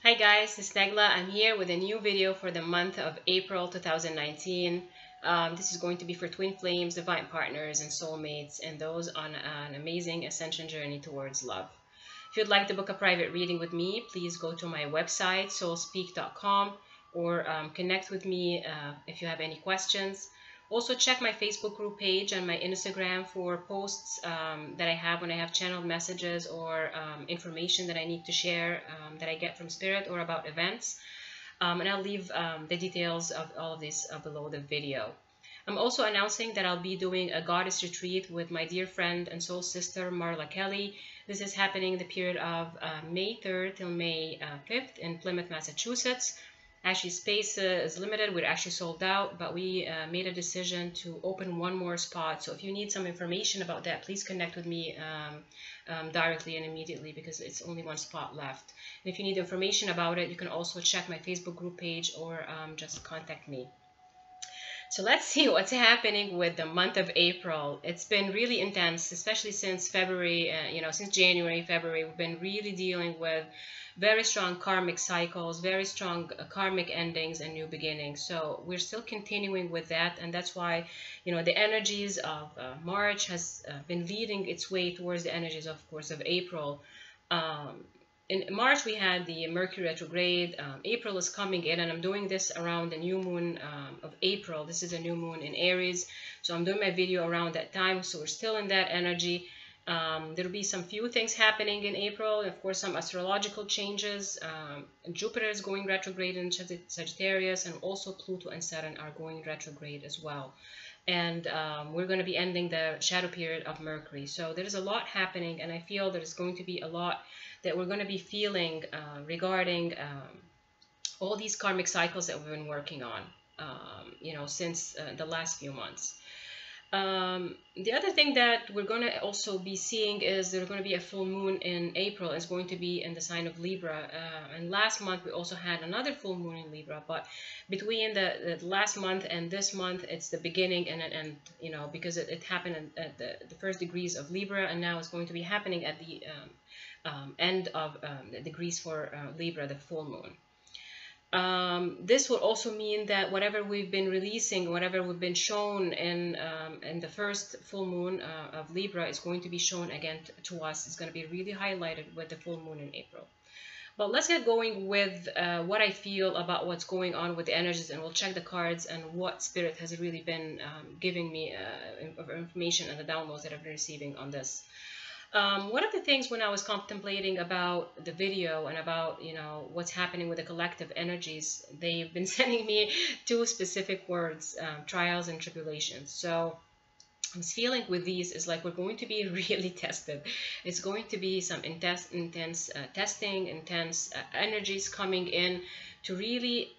Hi guys, it's Negla. I'm here with a new video for the month of April 2019. This is going to be for twin flames, divine partners, and soulmates, and those on an amazing ascension journey towards love. If you'd like to book a private reading with me, please go to my website, soulspeak.com, or connect with me if you have any questions. Also, check my Facebook group page and my Instagram for posts that I have when I have channeled messages or information that I need to share that I get from Spirit or about events. And I'll leave the details of all of this below the video. I'm also announcing that I'll be doing a goddess retreat with my dear friend and soul sister Marla Kelly. This is happening the period of May 3rd till May 5th in Plymouth, Massachusetts. Actually, space is limited. We're actually sold out, but we made a decision to open one more spot. So if you need some information about that, please connect with me directly and immediately, because it's only one spot left. And if you need information about it, you can also check my Facebook group page or just contact me. So let's see what's happening with the month of April. It's been really intense, especially since February, since January, February, we've been really dealing with very strong karmic cycles, very strong karmic endings and new beginnings. So we're still continuing with that. And that's why, the energies of March has been leading its way towards the energies, of course, of April. In March, we had the Mercury retrograde. April is coming in, and I'm doing this around the new moon of April. This is a new moon in Aries. So I'm doing my video around that time. So we're still in that energy. There'll be some few things happening in April. Of course, some astrological changes. Jupiter is going retrograde in Sagittarius, and also Pluto and Saturn are going retrograde as well. And we're going to be ending the shadow period of Mercury. So there's a lot happening, and I feel there's going to be a lot that we're going to be feeling regarding all these karmic cycles that we've been working on, since the last few months. The other thing that we're going to also be seeing is there's going to be a full moon in April. It's going to be in the sign of Libra. And last month we also had another full moon in Libra, but between the last month and this month, it's the beginning and an end, because it happened at the first degrees of Libra, and now it's going to be happening at the end of the degrees for Libra, the full moon. This will also mean that whatever we've been releasing, whatever we've been shown in the first full moon of Libra is going to be shown again to us. It's going to be really highlighted with the full moon in April. But let's get going with what I feel about what's going on with the energies, and we'll check the cards and what Spirit has really been giving me information and the downloads that I've been receiving on this. One of the things when I was contemplating about the video and about, what's happening with the collective energies, they've been sending me two specific words, trials and tribulations. So I was feeling with these is like we're going to be really tested. It's going to be some intense testing, intense energies coming in to really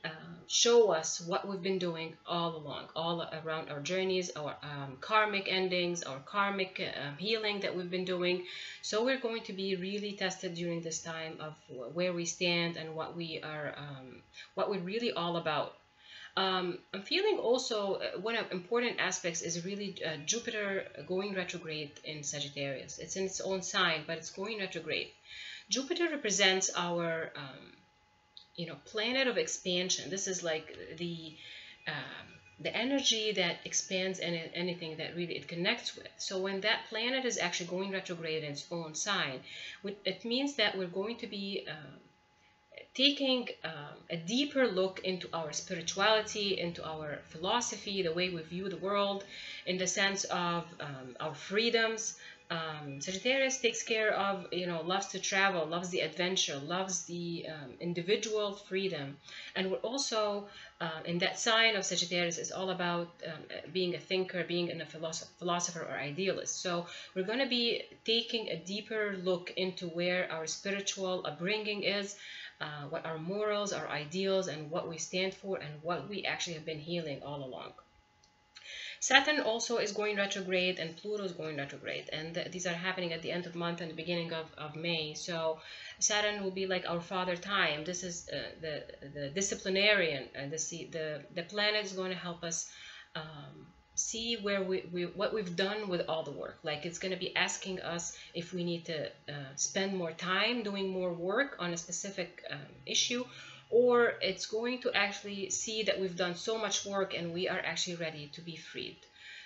show us what we've been doing all along, all around our journeys, our karmic endings, our karmic healing that we've been doing. So we're going to be really tested during this time of where we stand and what we are, what we're really all about. I'm feeling also one of important aspects is really Jupiter going retrograde in Sagittarius. It's in its own sign, but it's going retrograde. Jupiter represents our planet of expansion. This is like the energy that expands anything that really it connects with. So when that planet is actually going retrograde in its own sign, it means that we're going to be taking a deeper look into our spirituality, into our philosophy, the way we view the world, in the sense of our freedoms. Sagittarius takes care of, loves to travel, loves the adventure, loves the individual freedom. And we're also, in that sign of Sagittarius, is all about being a thinker, being a philosopher or idealist. So we're going to be taking a deeper look into where our spiritual upbringing is, what our morals, our ideals, and what we stand for, and what we actually have been healing all along. Saturn also is going retrograde, and Pluto is going retrograde, and these are happening at the end of the month and the beginning of May. So Saturn will be like our father time. This is the disciplinarian, and the planet is going to help us see where what we've done with all the work. Like, it's going to be asking us if we need to spend more time doing more work on a specific issue, or it's going to actually see that we've done so much work and we are actually ready to be freed.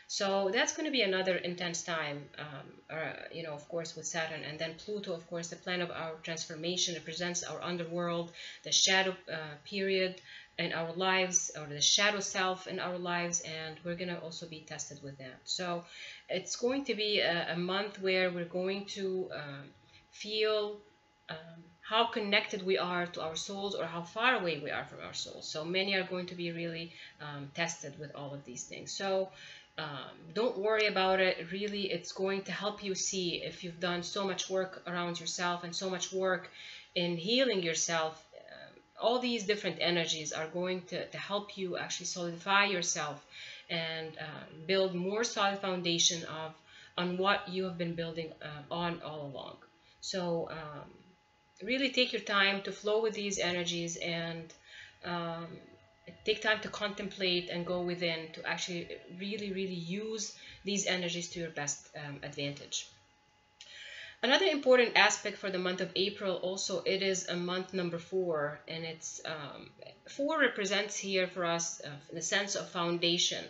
So that's going to be another intense time, you know, of course, with Saturn. And then Pluto, of course, the planet of our transformation, represents our underworld, the shadow period in our lives, or the shadow self in our lives, and we're going to also be tested with that. So it's going to be a month where we're going to feel how connected we are to our souls, or how far away we are from our souls. So many are going to be really tested with all of these things. So don't worry about it. Really, it's going to help you see if you've done so much work around yourself and so much work in healing yourself. All these different energies are going to help you actually solidify yourself and build more solid foundation on what you have been building on all along. So really take your time to flow with these energies, and take time to contemplate and go within to actually really, really use these energies to your best advantage. Another important aspect for the month of April also, it is a month number 4, and it's 4 represents here for us the sense of foundation.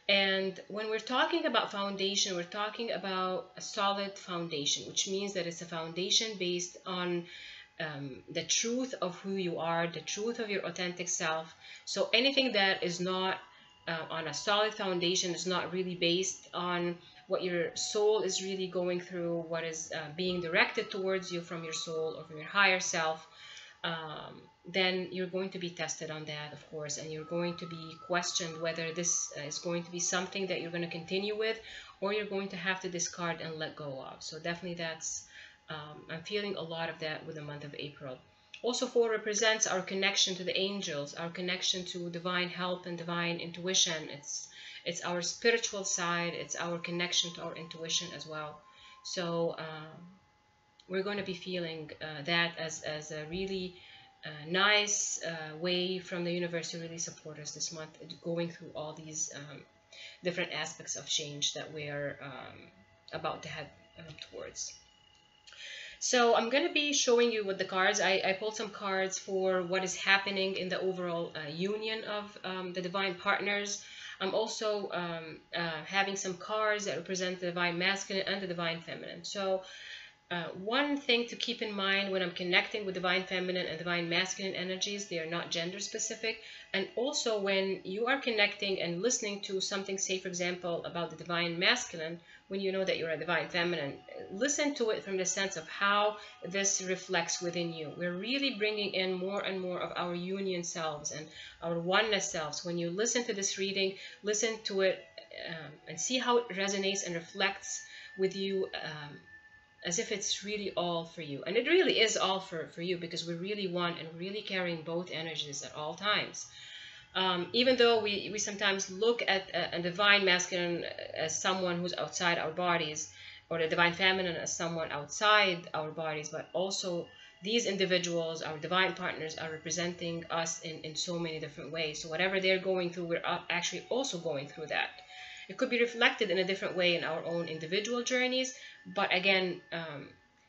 And when we're talking about foundation, we're talking about a solid foundation, which means that it's a foundation based on the truth of who you are, the truth of your authentic self. So anything that is not on a solid foundation, is not really based on what your soul is really going through, what is being directed towards you from your soul or from your higher self, then you're going to be tested on that, of course, and you're going to be questioned whether this is going to be something that you're going to continue with, or you're going to have to discard and let go of. So definitely that's I'm feeling a lot of that with the month of April. Also, 4 represents our connection to the angels, our connection to divine help and divine intuition. It's our spiritual side. It's our connection to our intuition as well. So we're going to be feeling that as a really nice way from the universe to really support us this month, going through all these different aspects of change that we're about to head towards. So I'm going to be showing you with the cards. I pulled some cards for what is happening in the overall union of the divine partners. I'm also having some cards that represent the divine masculine and the divine feminine. So one thing to keep in mind when I'm connecting with divine feminine and divine masculine energies, they are not gender specific. And also when you are connecting and listening to something, say for example about the divine masculine, when you know that you're a divine feminine, listen to it from the sense of how this reflects within you. We're really bringing in more and more of our union selves and our oneness selves. When you listen to this reading, listen to it and see how it resonates and reflects with you, as if it's really all for you. And it really is all for you, because we're really one and really carrying both energies at all times. Even though we sometimes look at a divine masculine as someone who's outside our bodies, or the divine feminine as someone outside our bodies, but also these individuals, our divine partners, are representing us in so many different ways. So whatever they're going through, we're actually also going through that. It could be reflected in a different way in our own individual journeys, but again,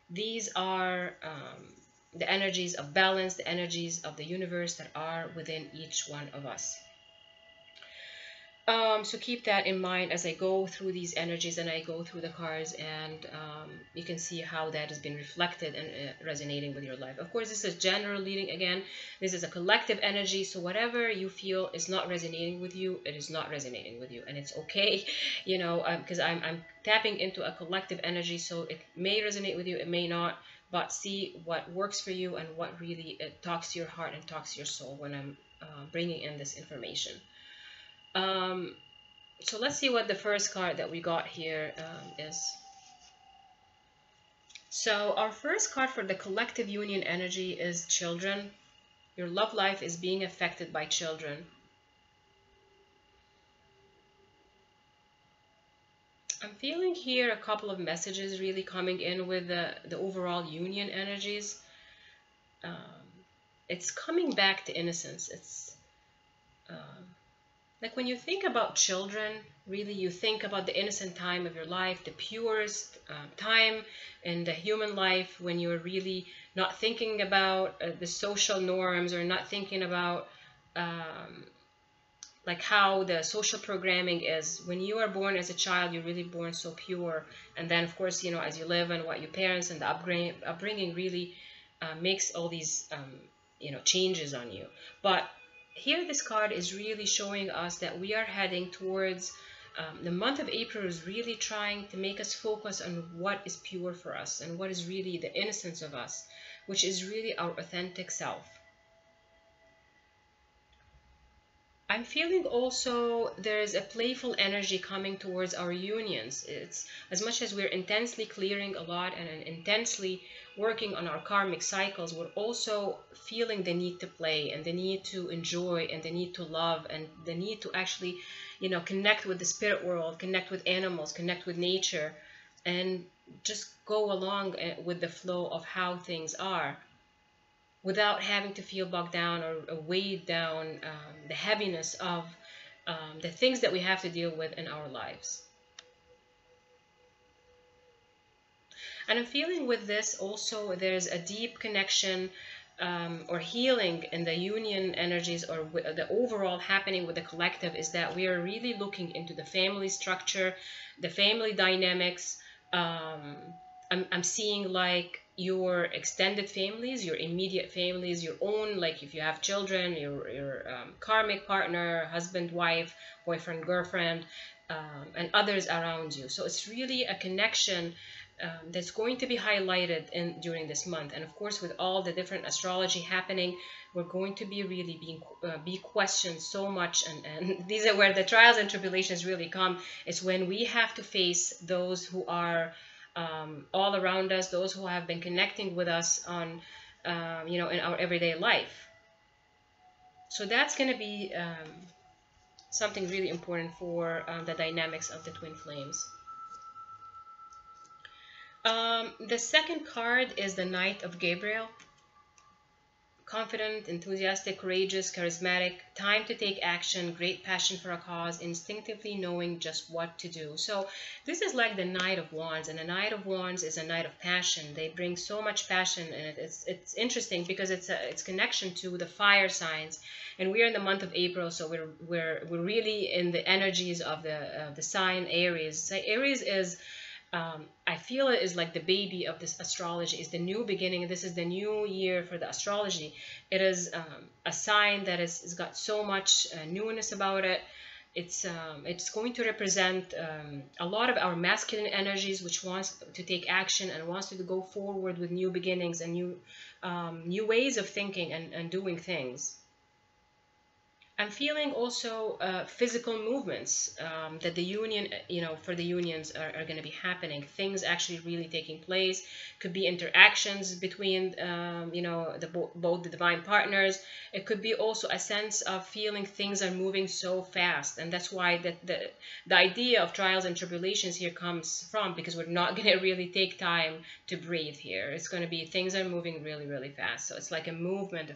these are the energies of balance, the energies of the universe that are within each one of us. So keep that in mind as I go through these energies and I go through the cards, and you can see how that has been reflected and resonating with your life. Of course, this is general reading. Again, this is a collective energy, so whatever you feel is not resonating with you, it is not resonating with you, and it's okay, you know, because I'm tapping into a collective energy, so it may resonate with you, it may not, but see what works for you and what really talks to your heart and talks to your soul when I'm bringing in this information. So let's see what the first card that we got here is. So our first card for the collective union energy is children. Your love life is being affected by children. I'm feeling here a couple of messages really coming in with the overall union energies. It's coming back to innocence. It's Like when you think about children, really you think about the innocent time of your life, the purest time in the human life, when you're really not thinking about the social norms, or not thinking about um, like how the social programming is. When you are born as a child, you're really born so pure, and then of course, you know, as you live, and what your parents and the upbringing really makes all these you know, changes on you. But here this card is really showing us that we are heading towards the month of April is really trying to make us focus on what is pure for us and what is really the innocence of us, which is really our authentic self. I'm feeling also there's a playful energy coming towards our unions. It's as much as we're intensely clearing a lot and intensely working on our karmic cycles, we're also feeling the need to play and the need to enjoy and the need to love and the need to actually, you know, connect with the spirit world, connect with animals, connect with nature, and just go along with the flow of how things are, without having to feel bogged down or weighed down the heaviness of the things that we have to deal with in our lives. And I'm feeling with this also there's a deep connection or healing in the union energies, or the overall happening with the collective, is that we are really looking into the family structure, the family dynamics. I'm seeing like your extended families, your immediate families, your own, like if you have children, your karmic partner, husband, wife, boyfriend, girlfriend, and others around you. So it's really a connection that's going to be highlighted during this month. And of course, with all the different astrology happening, we're going to be really be questioned so much, and these are where the trials and tribulations really come. It's when we have to face those who are all around us, those who have been connecting with us on you know, in our everyday life. So that's going to be something really important for the dynamics of the twin flames. The second card is the Knight of Gabriel. Confident, enthusiastic, courageous, charismatic, time to take action, great passion for a cause, instinctively knowing just what to do. So this is like the Knight of Wands, and the Knight of Wands is a knight of passion. They bring so much passion in it. It's interesting because it's connection to the fire signs, and we are in the month of April, so we're really in the energies of the sign Aries. So Aries is I feel it is like the baby of this astrology, is the new beginning. This is the new year for the astrology. It is a sign that is got so much newness about it. It's going to represent a lot of our masculine energies, which wants to take action and wants to go forward with new beginnings and new ways of thinking and doing things. I'm feeling also physical movements that the union, you know, for the unions are going to be happening. Things actually really taking place. Could be interactions between, you know, both the divine partners. It could be also a sense of feeling things are moving so fast, and that's why the idea of trials and tribulations here comes from, because we're not going to really take time to breathe here. It's going to be things are moving really, really fast. So it's like a movement, a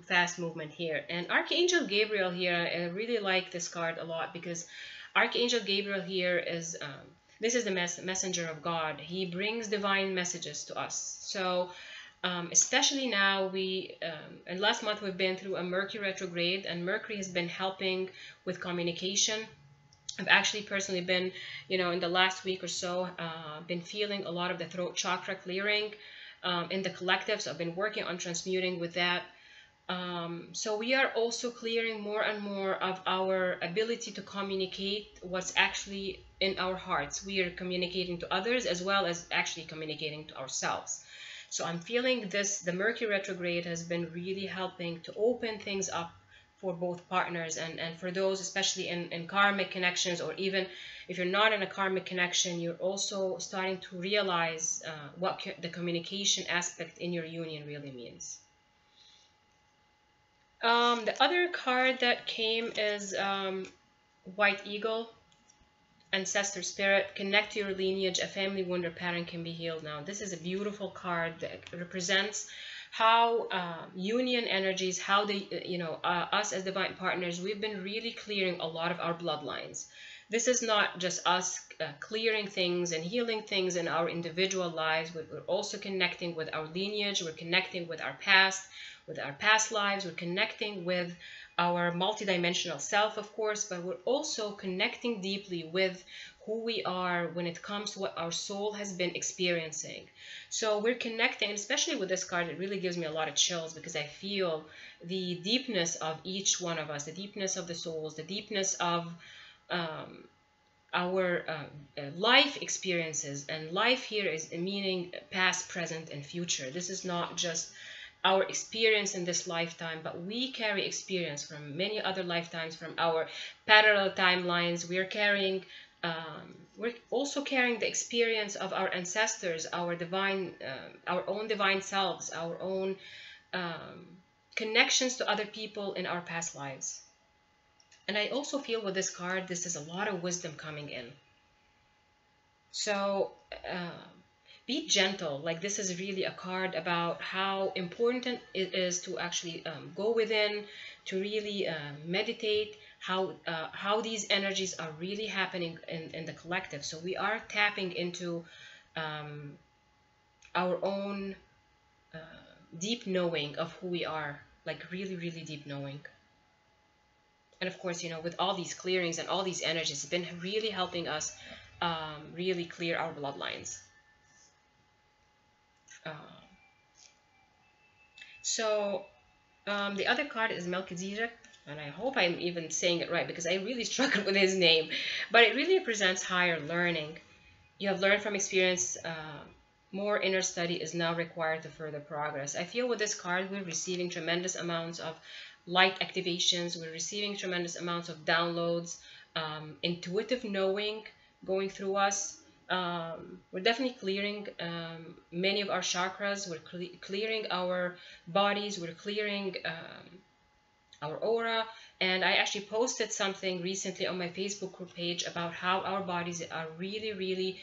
fast movement here. And Archangel Gabriel here, I really like this card a lot, because Archangel Gabriel here is this is the messenger of God. He brings divine messages to us. So especially now, and last month we've been through a Mercury retrograde, and Mercury has been helping with communication. I've actually personally been, you know, in the last week or so, been feeling a lot of the throat chakra clearing in the collective. So I've been working on transmuting with that. So we are also clearing more and more of our ability to communicate what's actually in our hearts. We are communicating to others as well as actually communicating to ourselves. So I'm feeling the Mercury retrograde has been really helping to open things up for both partners, and for those especially in karmic connections, or even if you're not in a karmic connection, you're also starting to realize what the communication aspect in your union really means. The other card that came is White Eagle, Ancestor Spirit. Connect to your lineage. A family wound or pattern can be healed now. This is a beautiful card that represents how union energies, how they, us as divine partners, we've been really clearing a lot of our bloodlines. This is not just us clearing things and healing things in our individual lives, but we're also connecting with our lineage, we're connecting with our past lives, we're connecting with our multidimensional self, of course, but we're also connecting deeply with who we are when it comes to what our soul has been experiencing. So we're connecting, and especially with this card, it really gives me a lot of chills because I feel the deepness of each one of us, the deepness of the souls, the deepness of our life experiences. And life here is meaning past, present, and future. This is not just our experience in this lifetime, but we carry experience from many other lifetimes, from our parallel timelines. We're also carrying the experience of our ancestors, our divine, our own divine selves, our own connections to other people in our past lives. And I also feel with this card, this is a lot of wisdom coming in. So be gentle. Like, this is really a card about how important it is to actually go within, to really meditate, how these energies are really happening in the collective. So we are tapping into our own deep knowing of who we are, like really, really deep knowing. And of course, with all these clearings and all these energies, it's been really helping us really clear our bloodlines. The other card is Melchizedek, and I hope I'm even saying it right because I really struggled with his name, but it really represents higher learning. You have learned from experience. More inner study is now required to further progress. I feel with this card, we're receiving tremendous amounts of light activations. We're receiving tremendous amounts of downloads, intuitive knowing going through us. We're definitely clearing many of our chakras. We're clearing our bodies. We're clearing our aura. And I actually posted something recently on my Facebook group page about how our bodies are really, really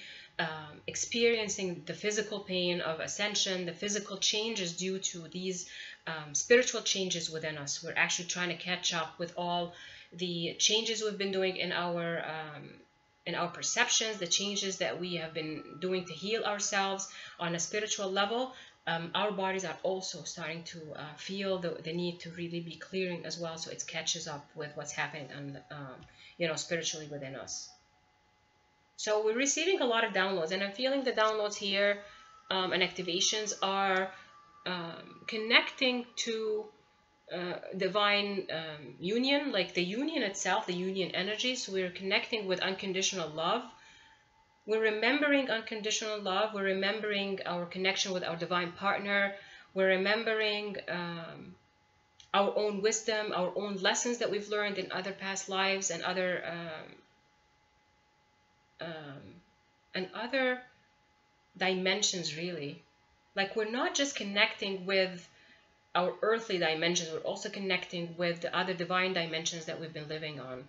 experiencing the physical pain of ascension, the physical changes due to these spiritual changes within us. We're actually trying to catch up with all the changes we've been doing in our perceptions, the changes that we have been doing to heal ourselves on a spiritual level. Our bodies are also starting to feel the need to really be clearing as well, so it catches up with what's happening on, spiritually within us. So we're receiving a lot of downloads, and I'm feeling the downloads here and activations are connecting to divine union, like the union itself, the union energy. So we're connecting with unconditional love. We're remembering unconditional love. We're remembering our connection with our divine partner. We're remembering our own wisdom, our own lessons that we've learned in other past lives and other dimensions, really. Like, we're not just connecting with our earthly dimensions, we're also connecting with the other divine dimensions that we've been living on.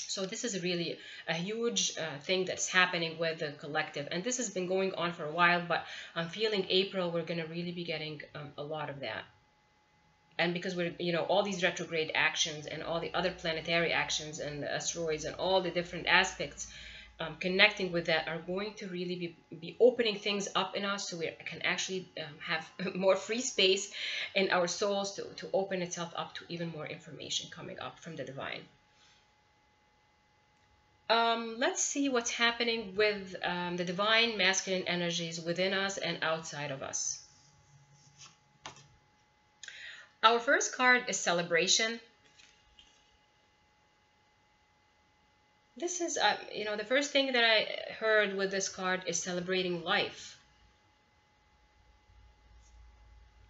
So this is really a huge thing that's happening with the collective, and this has been going on for a while, but I'm feeling April we're going to really be getting a lot of that. And because we're, all these retrograde actions and all the other planetary actions and the asteroids and all the different aspects connecting with that are going to really be opening things up in us, so we can actually have more free space in our souls to open itself up to even more information coming up from the divine. Let's see what's happening with the divine masculine energies within us and outside of us. Our first card is Celebration. This is, the first thing that I heard with this card is celebrating life.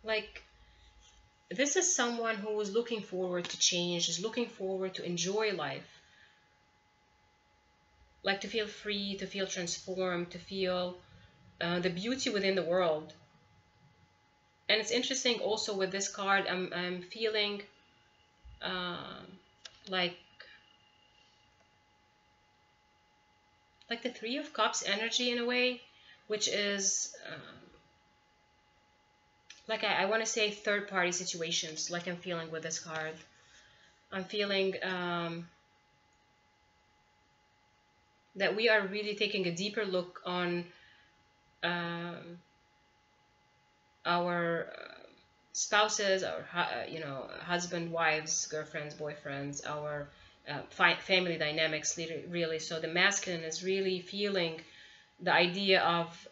Like, this is someone who is looking forward to change, is looking forward to enjoy life. Like, to feel free, to feel transformed, to feel the beauty within the world. And it's interesting also with this card, I'm feeling like the Three of Cups energy in a way, which is like I want to say third-party situations, like I'm feeling with this card. I'm feeling that we are really taking a deeper look on our spouses, our husband, wives, girlfriends, boyfriends, our family dynamics, really. So the masculine is really feeling the idea of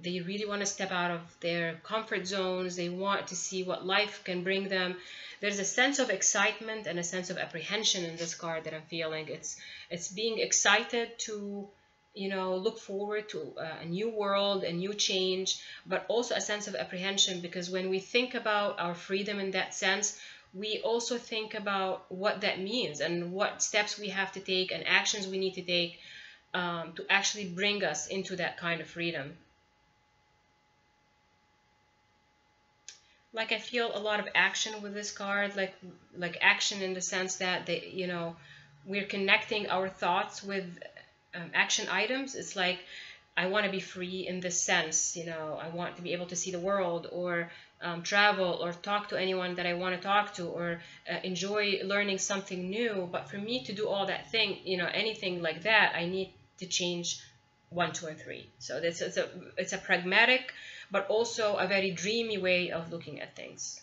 they really want to step out of their comfort zones. They want to see what life can bring them. There's a sense of excitement and a sense of apprehension in this card that I'm feeling. It's being excited to look forward to a new world, a new change, but also a sense of apprehension, because when we think about our freedom in that sense, we also think about what that means and what steps we have to take and actions we need to take to actually bring us into that kind of freedom. Like I feel a lot of action with this card, like action in the sense that we're connecting our thoughts with action items. It's like I want to be free in this sense. I want to be able to see the world, or travel, or talk to anyone that I want to talk to, or enjoy learning something new. But for me to do all that thing, anything like that, I need to change 1, 2, and 3. So it's a pragmatic, but also a very dreamy way of looking at things.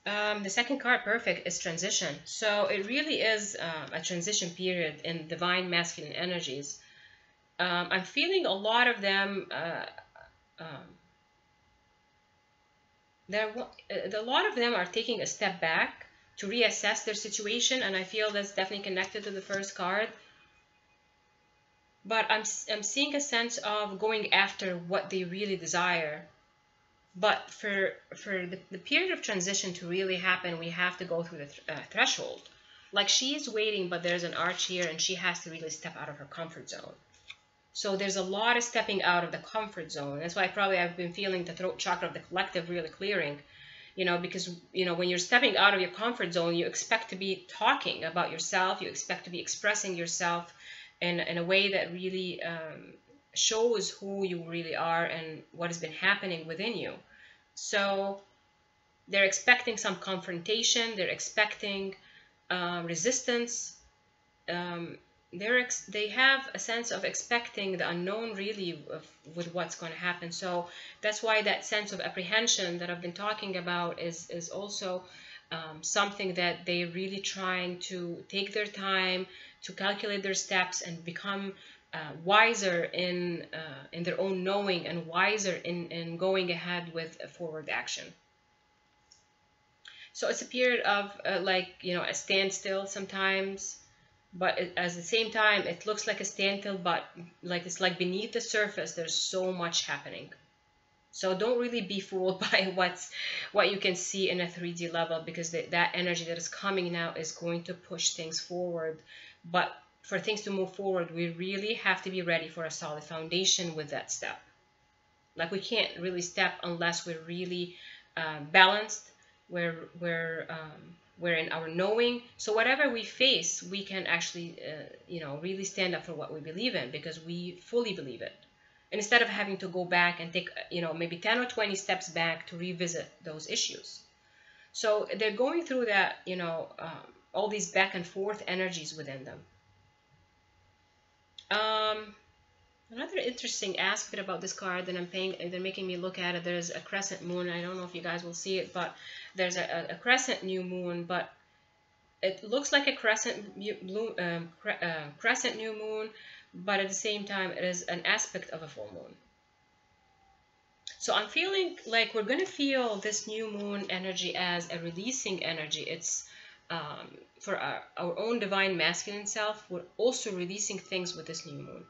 The second card, perfect, is transition. So it really is a transition period in divine masculine energies. I'm feeling a lot of them. A lot of them are taking a step back to reassess their situation, and I feel that's definitely connected to the first card. But I'm seeing a sense of going after what they really desire. But for the period of transition to really happen, we have to go through the threshold. Like she is waiting, but there's an arch here, and she has to really step out of her comfort zone. So there's a lot of stepping out of the comfort zone. That's why probably I've been feeling the throat chakra of the collective really clearing. Because when you're stepping out of your comfort zone, you expect to be talking about yourself. You expect to be expressing yourself in a way that really shows who you really are and what has been happening within you. So they're expecting some confrontation. They're expecting resistance. They have a sense of expecting the unknown, really, with what's going to happen. So that's why that sense of apprehension that I've been talking about is also something that they're really trying to take their time to calculate their steps and become wiser in their own knowing, and wiser in going ahead with a forward action. So it's a period of a standstill sometimes. But at the same time, it looks like a standstill, but it's like beneath the surface, there's so much happening. So don't really be fooled by what you can see in a 3D level, because that energy that is coming now is going to push things forward. But for things to move forward, we really have to be ready for a solid foundation with that step. Like we can't really step unless we're really balanced. We're in our knowing. So whatever we face, we can actually, really stand up for what we believe in, because we fully believe it. And instead of having to go back and take, maybe 10 or 20 steps back to revisit those issues. So they're going through that, all these back and forth energies within them. Another interesting aspect about this card that they're making me look at it, there's a crescent moon. I don't know if you guys will see it, but there's a crescent new moon, but it looks like a crescent new moon, but at the same time, it is an aspect of a full moon. So I'm feeling like we're going to feel this new moon energy as a releasing energy. It's for our own divine masculine self. We're also releasing things with this new moon.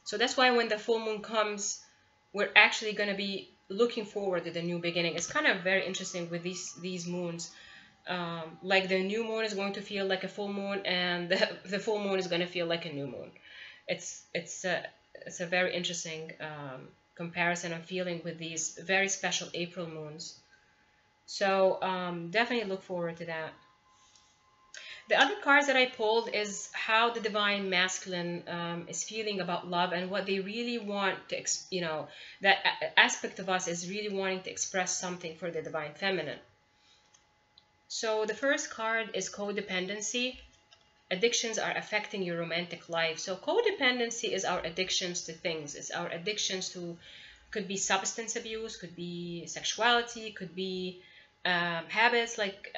So that's why when the full moon comes, we're actually going to be looking forward to the new beginning. It's kind of very interesting with these moons. Like the new moon is going to feel like a full moon, and the full moon is going to feel like a new moon. It's a very interesting comparison I'm feeling with these very special April moons. So definitely look forward to that. The other cards that I pulled is how the divine masculine is feeling about love and what they really want to, that aspect of us is really wanting to express something for the divine feminine. So the first card is codependency. Addictions are affecting your romantic life. So codependency is our addictions to things. It's our addictions to, could be substance abuse, could be sexuality, could be habits like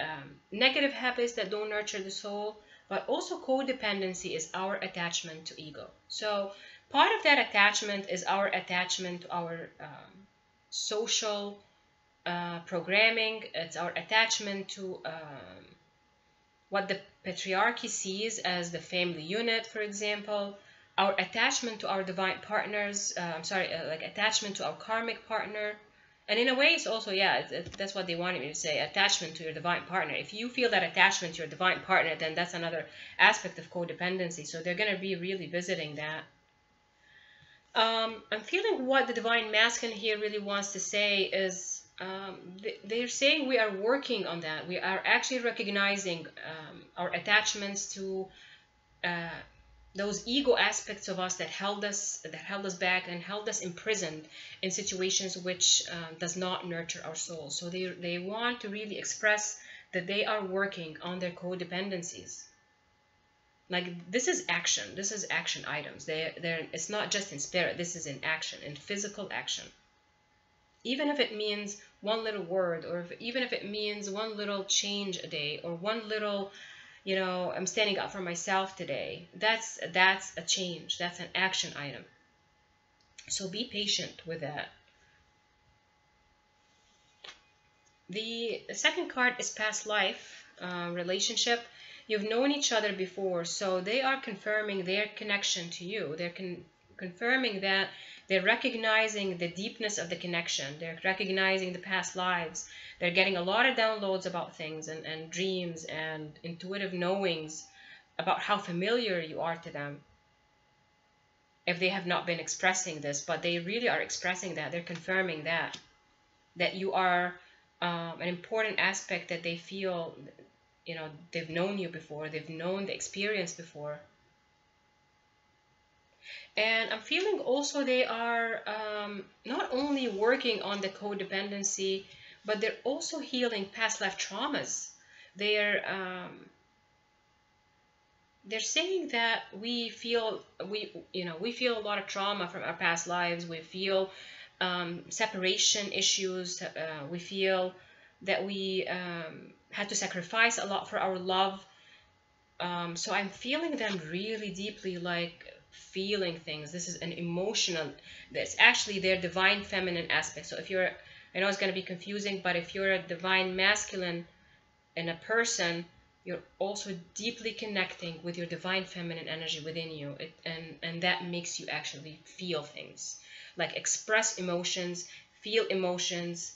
negative habits that don't nurture the soul. But also codependency is our attachment to ego. So part of that attachment is our attachment to our social programming. It's our attachment to what the patriarchy sees as the family unit, for example, our attachment to our divine partners, like attachment to our karmic partner. And in a way, it's also, yeah, that's what they wanted me to say, attachment to your divine partner. If you feel that attachment to your divine partner, then that's another aspect of codependency. So they're going to be really visiting that. I'm feeling what the divine masculine here really wants to say is, they're saying we are working on that. We are actually recognizing our attachments to those ego aspects of us that held us back and held us imprisoned in situations which does not nurture our soul. So they want to really express that they are working on their codependencies. Like this is action. This is action items. It's not just in spirit. This is in action, in physical action. Even if it means one little word, or even if it means one little change a day, or one little, I'm standing up for myself today. That's a change. That's an action item. So be patient with that. The second card is past life relationship. You've known each other before, so they are confirming their connection to you. They're confirming that they're recognizing the deepness of the connection. They're recognizing the past lives. They're getting a lot of downloads about things and dreams and intuitive knowings about how familiar you are to them. If they have not been expressing this, but they really are expressing that. They're confirming that you are an important aspect, that they feel, they've known you before, they've known the experience before. And I'm feeling also they are not only working on the codependency, but they're also healing past life traumas. They're saying that we feel a lot of trauma from our past lives. We feel separation issues. We feel that we had to sacrifice a lot for our love. So I'm feeling them really deeply, like feeling things. This is an emotional, that's actually their divine feminine aspect. So if you're, I know it's going to be confusing, but if you're a divine masculine in a person, you're also deeply connecting with your divine feminine energy within you. And that makes you actually feel things, like express emotions, feel emotions,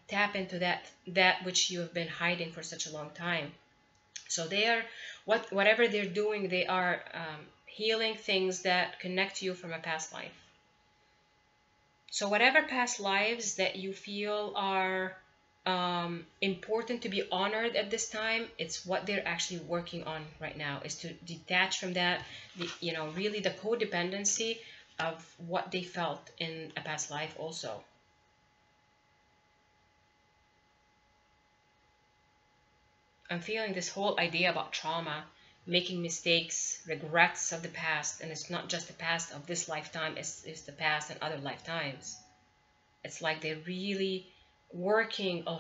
tap into that which you have been hiding for such a long time. So they are, whatever they're doing, they are healing things that connect you from a past life. So whatever past lives that you feel are important to be honored at this time, it's what they're actually working on right now, is to detach from that, really the codependency of what they felt in a past life also. I'm feeling this whole idea about trauma, making mistakes, regrets of the past, and it's not just the past of this lifetime, it's the past and other lifetimes. It's like they're really working a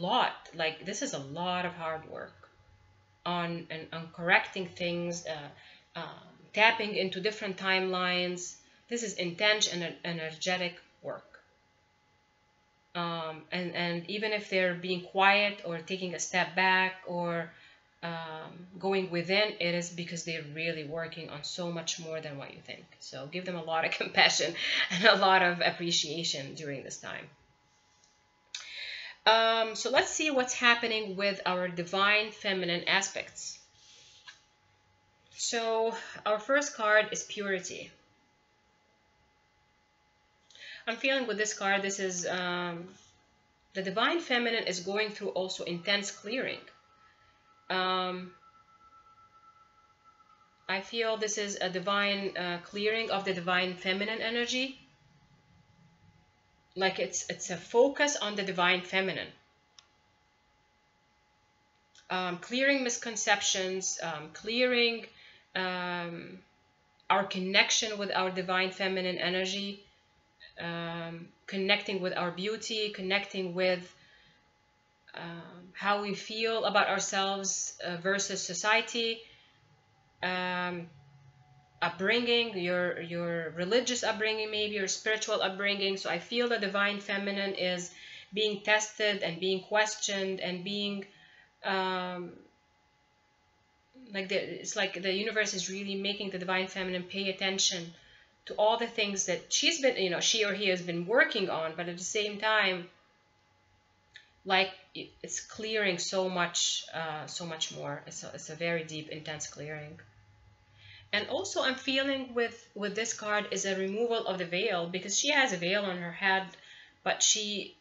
lot. Like this is a lot of hard work on correcting things, tapping into different timelines. This is intense and energetic work. And even if they're being quiet or taking a step back or going within, it is because they're really working on so much more than what you think. So give them a lot of compassion and a lot of appreciation during this time. So let's see what's happening with our divine feminine aspects. So our first card is purity. I'm feeling with this card, this is the divine feminine is going through also intense clearing. I feel this is a divine clearing of the divine feminine energy. Like it's a focus on the divine feminine. Clearing misconceptions, clearing our connection with our divine feminine energy, connecting with our beauty, connecting with how we feel about ourselves versus society, upbringing, your religious upbringing, maybe your spiritual upbringing. So I feel the divine feminine is being tested and being questioned and being it's like the universe is really making the divine feminine pay attention to all the things that she's been, you know, she or he has been working on, but at the same time, like it's clearing so much more. It's a very deep, intense clearing. And also I'm feeling with this card is a removal of the veil, because she has a veil on her head, but she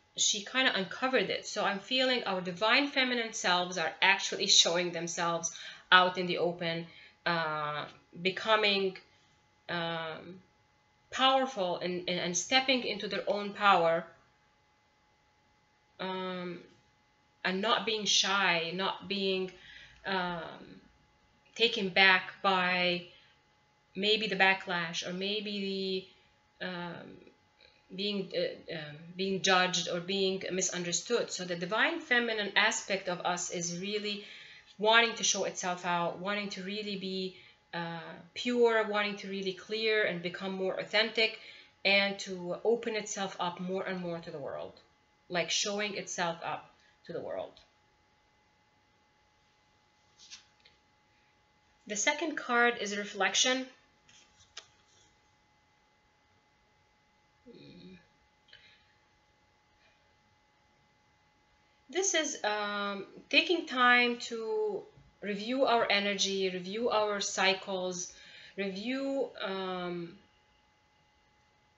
kind of uncovered it. So I'm feeling our divine feminine selves are actually showing themselves out in the open, becoming powerful and stepping into their own power, and not being shy, not being taken back by maybe the backlash, or maybe the being judged or being misunderstood. So the divine feminine aspect of us is really wanting to show itself out, wanting to really be pure, wanting to really clear and become more authentic, and to open itself up more and more to the world, like showing itself up to the world. The second card is reflection. This is taking time to review our energy, review our cycles, review,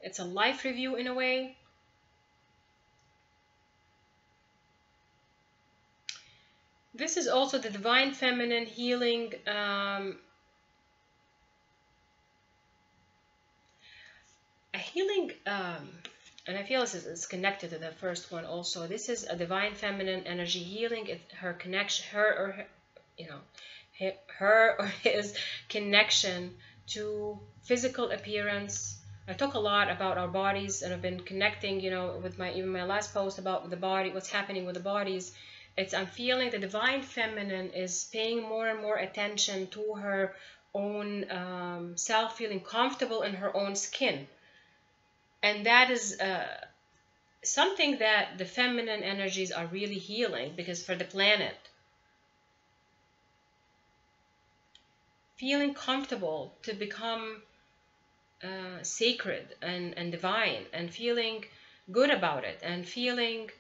it's a life review in a way. This is also the divine feminine healing, a healing, and I feel this is connected to the first one also. This is a divine feminine energy healing her connection, her or his connection to physical appearance. I talk a lot about our bodies, and I've been connecting, you know, with even my last post about the body, what's happening with the bodies. I'm feeling the divine feminine is paying more and more attention to her own self, feeling comfortable in her own skin. And that is something that the feminine energies are really healing, because for the planet, feeling comfortable to become sacred and divine, and feeling good about it, and feeling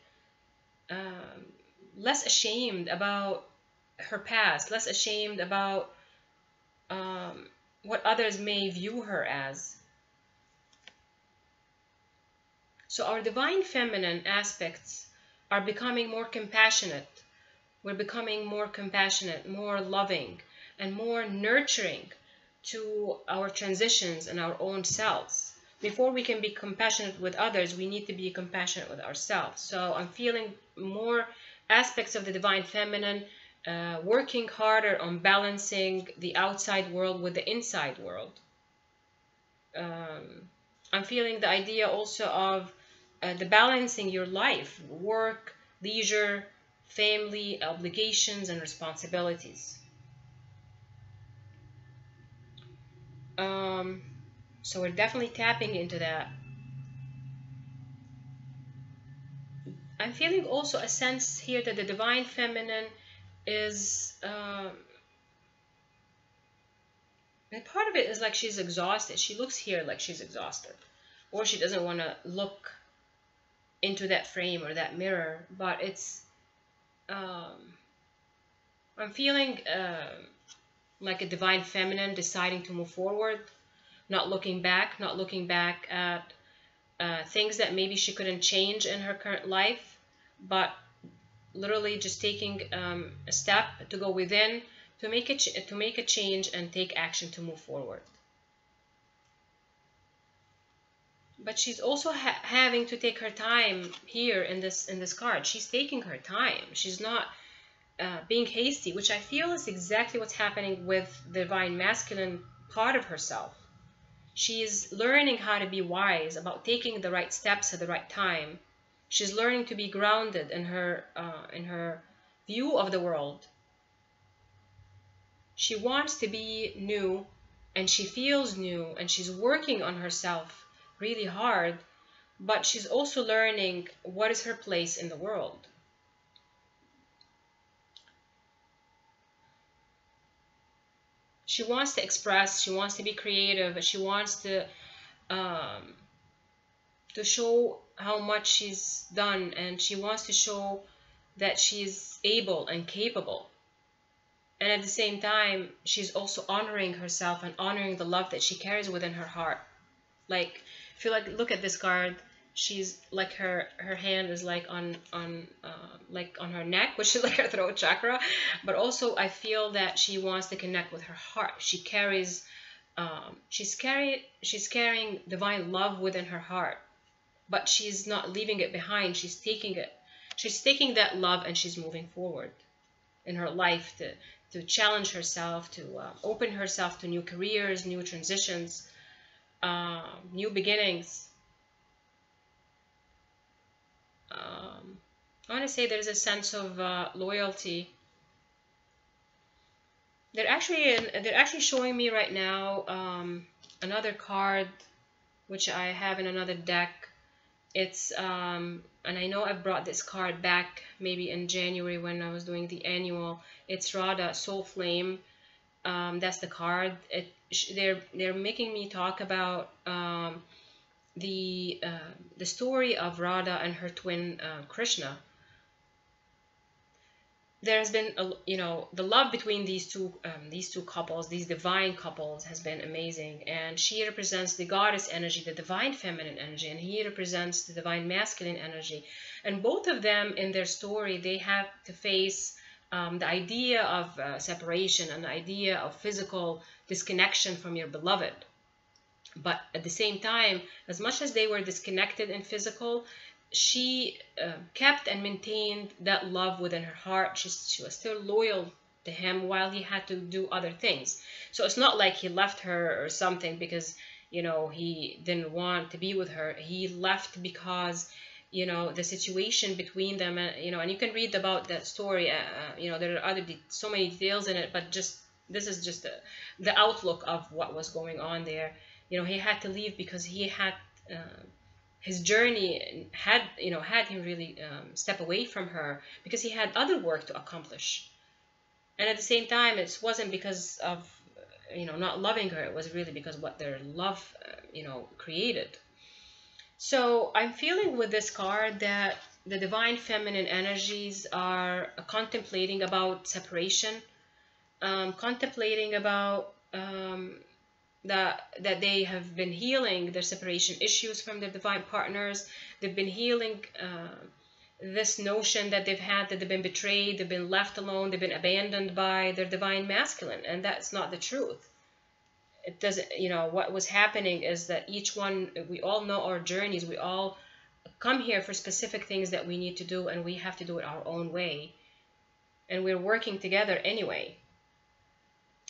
less ashamed about her past, less ashamed about what others may view her as. So our divine feminine aspects are becoming more compassionate. We're becoming more compassionate, more loving, and more nurturing to our transitions and our own selves. Before we can be compassionate with others, we need to be compassionate with ourselves. So I'm feeling more aspects of the divine feminine, working harder on balancing the outside world with the inside world. I'm feeling the idea also of the balancing your life, work, leisure, family, obligations, and responsibilities. So we're definitely tapping into that. I'm feeling also a sense here that the divine feminine is, and part of it is like she's exhausted. She looks here like she's exhausted, or she doesn't want to look into that frame or that mirror. But it's, I'm feeling like a divine feminine deciding to move forward, not looking back at things that maybe she couldn't change in her current life, but literally just taking a step to go within, to make a change and take action to move forward. But she's also having to take her time here in this card. She's taking her time. She's not being hasty, which I feel is exactly what's happening with the divine masculine part of herself. She's learning how to be wise about taking the right steps at the right time. She's learning to be grounded in her view of the world. She wants to be new, and she feels new, and she's working on herself really hard, but she's also learning what is her place in the world. She wants to express, she wants to be creative, she wants to show how much she's done, and she wants to show that she's able and capable. And at the same time, she's also honoring herself and honoring the love that she carries within her heart. Like, if you look at this card, she's like her hand is like on her neck, which is like her throat chakra. But also I feel that she wants to connect with her heart. She carries she's carrying divine love within her heart, but she's not leaving it behind. She's taking that love and she's moving forward in her life to challenge herself, to open herself to new careers, new transitions, new beginnings. I want to say there's a sense of loyalty. They're actually showing me right now another card which I have in another deck. It's and I know I've brought this card back maybe in January when I was doing the annual. It's Radha, Soul Flame. That's the card. They're making me talk about the story of Radha and her twin Krishna. There's been the love between these two couples, these divine couples, has been amazing. And she represents the goddess energy, the divine feminine energy, and he represents the divine masculine energy. And both of them in their story, they have to face the idea of separation and the idea of physical disconnection from your beloved. But at the same time, as much as they were disconnected in physical, she kept and maintained that love within her heart. She was still loyal to him while he had to do other things. So it's not like he left her or something because he didn't want to be with her. He left because the situation between them, and you can read about that story. There are so many details in it, but this is just the outlook of what was going on there. He had to leave because he had his journey had him really step away from her because he had other work to accomplish. And at the same time, it wasn't because of not loving her. It was really because what their love created. So I'm feeling with this card that the divine feminine energies are contemplating about separation, contemplating about that they have been healing their separation issues from their divine partners. They've been healing this notion that they've had, that they've been betrayed, they've been left alone, they've been abandoned by their divine masculine, and that's not the truth. It doesn't, what was happening is that each one, we all know our journeys, we all come here for specific things that we need to do, and we have to do it our own way, and we're working together anyway.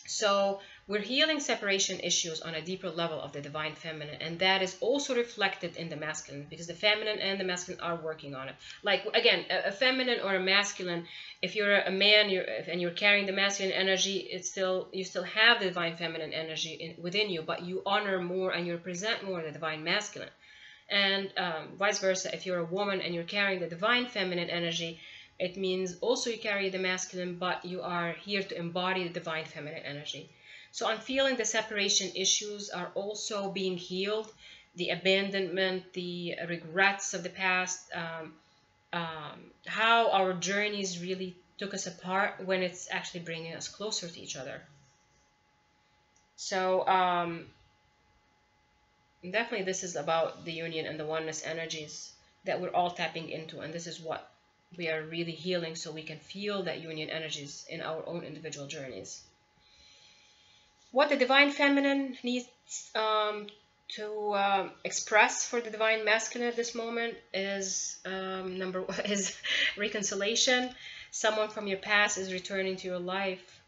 So we're healing separation issues on a deeper level of the divine feminine, and that is also reflected in the masculine, because the feminine and the masculine are working on it. Like, again, a feminine or a masculine, if you're a man and you're carrying the masculine energy, you still have the divine feminine energy within you, but you honor more and you represent more the divine masculine. And vice versa, if you're a woman and you're carrying the divine feminine energy, it means also you carry the masculine, but you are here to embody the divine feminine energy. So I'm feeling the separation issues are also being healed, the abandonment, the regrets of the past, how our journeys really took us apart when it's actually bringing us closer to each other. So definitely this is about the union and the oneness energies that we're all tapping into, and this is what we are really healing so we can feel that union energies in our own individual journeys. What the divine feminine needs to express for the divine masculine at this moment is number one is reconciliation. Someone from your past is returning to your life.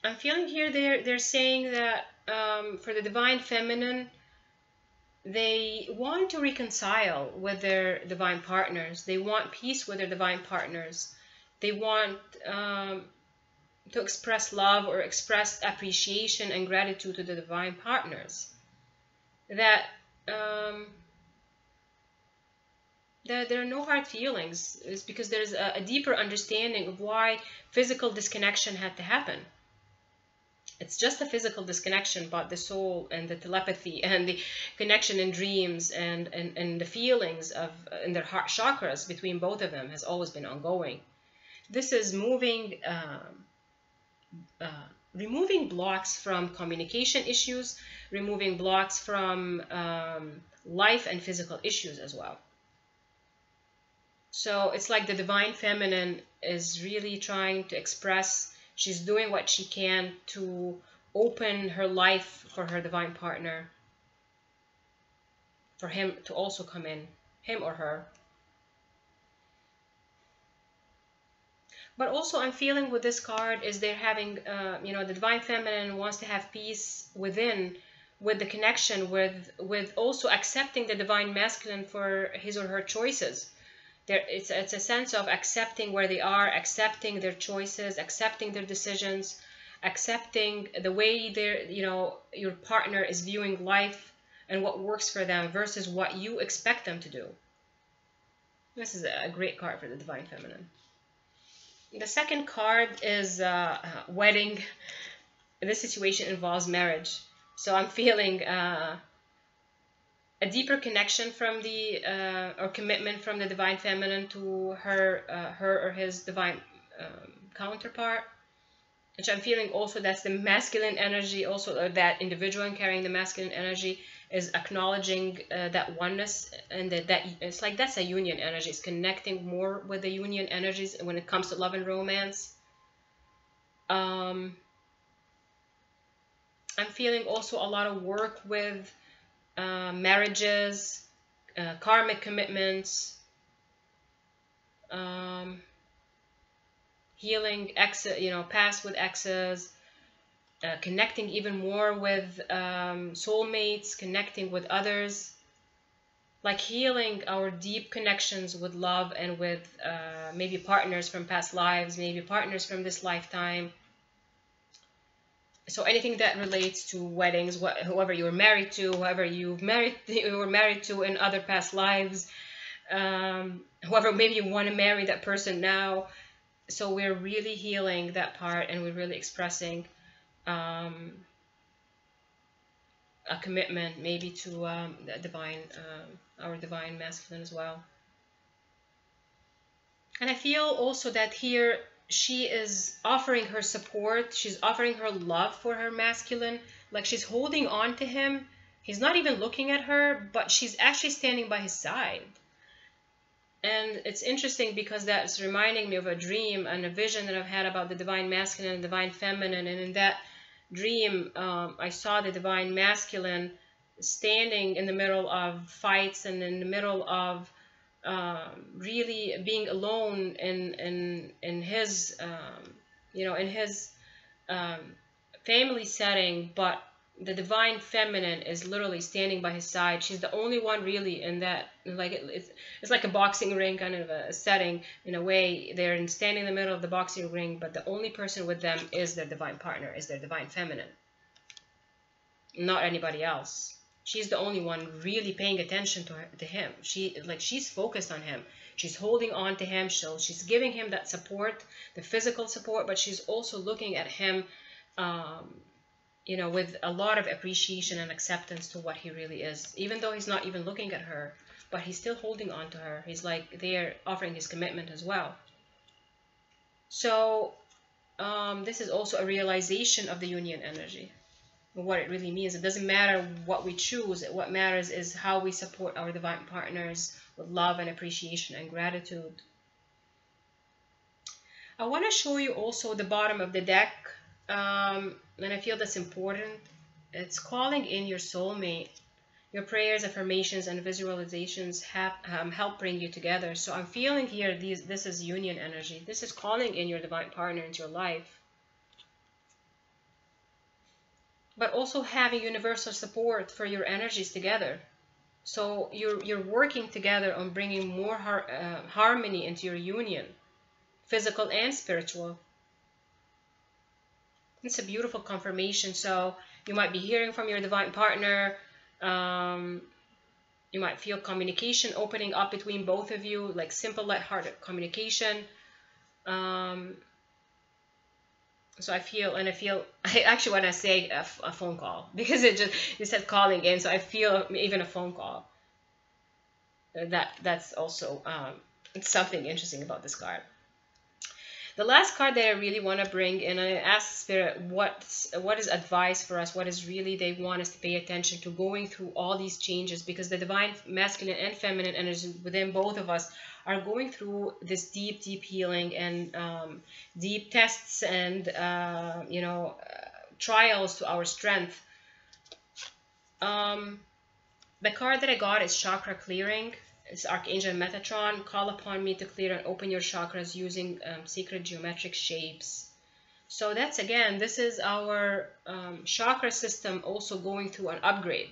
I'm feeling here they're saying that for the divine feminine, they want to reconcile with their divine partners. They want peace with their divine partners. They want to express love or express appreciation and gratitude to the divine partners. That there are no hard feelings. It's because there's a deeper understanding of why physical disconnection had to happen. It's just a physical disconnection, but the soul and the telepathy and the connection in dreams and the feelings of in their heart chakras between both of them has always been ongoing. This is moving, removing blocks from communication issues, removing blocks from life and physical issues as well. So it's like the divine feminine is really trying to express. She's doing what she can to open her life for her divine partner, for him to also come in, him or her. But also I'm feeling with this card is they're having, the divine feminine wants to have peace within, with the connection with also accepting the divine masculine for his or her choices. It's a sense of accepting where they are, accepting their choices, accepting their decisions, accepting the way your partner is viewing life and what works for them versus what you expect them to do. This is a great card for the divine feminine. The second card is wedding. This situation involves marriage. So I'm feeling a deeper connection from the or commitment from the divine feminine to her or his divine counterpart, which I'm feeling also that's the masculine energy, also that individual carrying the masculine energy is acknowledging that oneness, and that it's like that's a union energy. It's connecting more with the union energies when it comes to love and romance. I'm feeling also a lot of work with marriages, karmic commitments, healing past with exes, connecting even more with soulmates, connecting with others, like healing our deep connections with love and with maybe partners from past lives, maybe partners from this lifetime. So anything that relates to weddings, whoever you were married to, whoever you were married to in other past lives, whoever maybe you want to marry that person now. So we're really healing that part, and we're really expressing a commitment maybe to the divine, our divine masculine as well. And I feel also that here she is offering her support, she's offering her love for her masculine, like she's holding on to him. He's not even looking at her, but she's actually standing by his side. And it's interesting because that's reminding me of a dream and a vision that I've had about the divine masculine and divine feminine. And in that dream, I saw the divine masculine standing in the middle of fights and in the middle of really being alone in his in his family setting, but the divine feminine is literally standing by his side. She's the only one really in that, like it's like a boxing ring kind of a setting in a way. They're standing in the middle of the boxing ring, but the only person with them is their divine partner, is their divine feminine, not anybody else. She's the only one really paying attention to him. She's focused on him. She's holding on to him. So she's giving him that support, the physical support, but she's also looking at him, with a lot of appreciation and acceptance to what he really is. Even though he's not even looking at her, but he's still holding on to her. He's like they're offering his commitment as well. So this is also a realization of the union energy. What it really means. It doesn't matter what we choose. What matters is how we support our divine partners with love and appreciation and gratitude. I want to show you also the bottom of the deck, and I feel that's important. It's calling in your soulmate. Your prayers, affirmations, and visualizations have help bring you together. So I'm feeling here this is union energy. This is calling in your divine partner into your life. But also having universal support for your energies together. So you're working together on bringing more harmony into your union, physical and spiritual. It's a beautiful confirmation. So you might be hearing from your divine partner. You might feel communication opening up between both of you, like simple, light-hearted communication. So I feel, I actually want to say a phone call, because you said calling in, so I feel even a phone call. That's also it's something interesting about this card. The last card that I really want to bring in, I ask Spirit, what is advice for us? What is really they want us to pay attention to going through all these changes? Because the divine masculine and feminine energy within both of us are going through this deep healing and deep tests and trials to our strength. The card that I got is chakra clearing. It's Archangel Metatron. Call upon me to clear and open your chakras using secret geometric shapes. So that's, again, this is our chakra system also going through an upgrade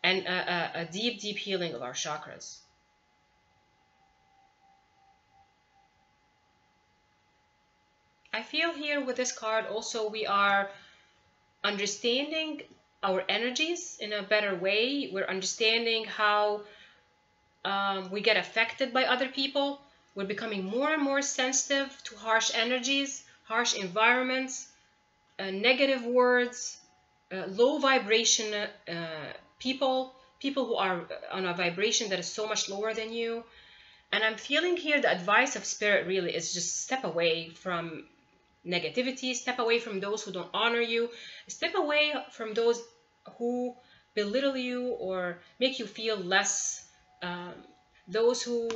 and a deep healing of our chakras. I feel here with this card also we are understanding our energies in a better way. We're understanding how we get affected by other people. We're becoming more and more sensitive to harsh energies, harsh environments, negative words, low vibration people who are on a vibration that is so much lower than you. And I'm feeling here the advice of Spirit really is just step away from negativity, step away from those who don't honor you, step away from those who belittle you or make you feel less. Those who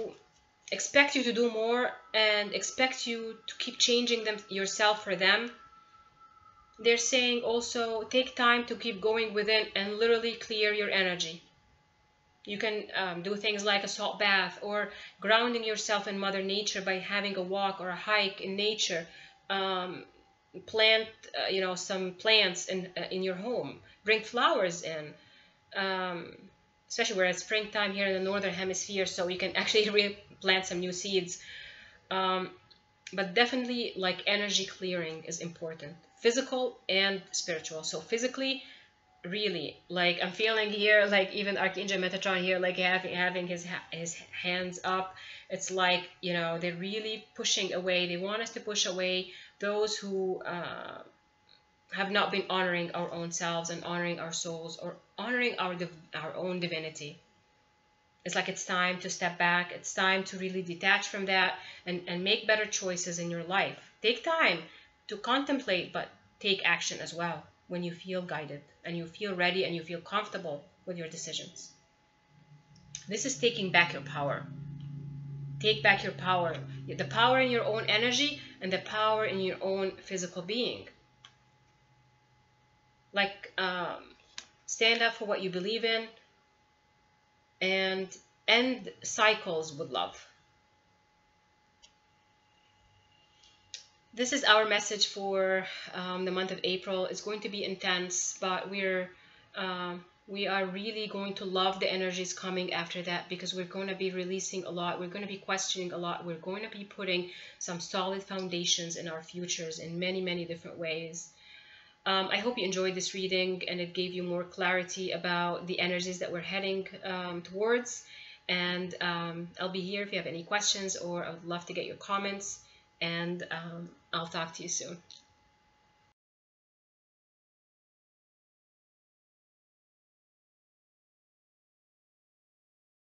expect you to do more and expect you to keep changing yourself for them. They're saying also take time to keep going within and literally clear your energy. You can do things like a salt bath or grounding yourself in Mother Nature by having a walk or a hike in nature. Plant some plants in your home. Bring flowers in. Especially where it's springtime here in the northern hemisphere, so you can actually replant some new seeds. But definitely, like, energy clearing is important, physical and spiritual. So physically, really, like, I'm feeling here, like even Archangel Metatron here, like having his hands up. It's like, they're really pushing away. They want us to push away those who have not been honoring our own selves and honoring our souls or honoring our own divinity. It's like it's time to step back. It's time to really detach from that and make better choices in your life. Take time to contemplate, but take action as well when you feel guided and you feel ready and you feel comfortable with your decisions. This is taking back your power. Take back your power. The power in your own energy and the power in your own physical being. Like, stand up for what you believe in and end cycles with love. This is our message for the month of April. It's going to be intense, but we are really going to love the energies coming after that, because we're going to be releasing a lot. We're going to be questioning a lot. We're going to be putting some solid foundations in our futures in many different ways. I hope you enjoyed this reading and it gave you more clarity about the energies that we're heading towards. And I'll be here if you have any questions, or I would love to get your comments. And I'll talk to you soon.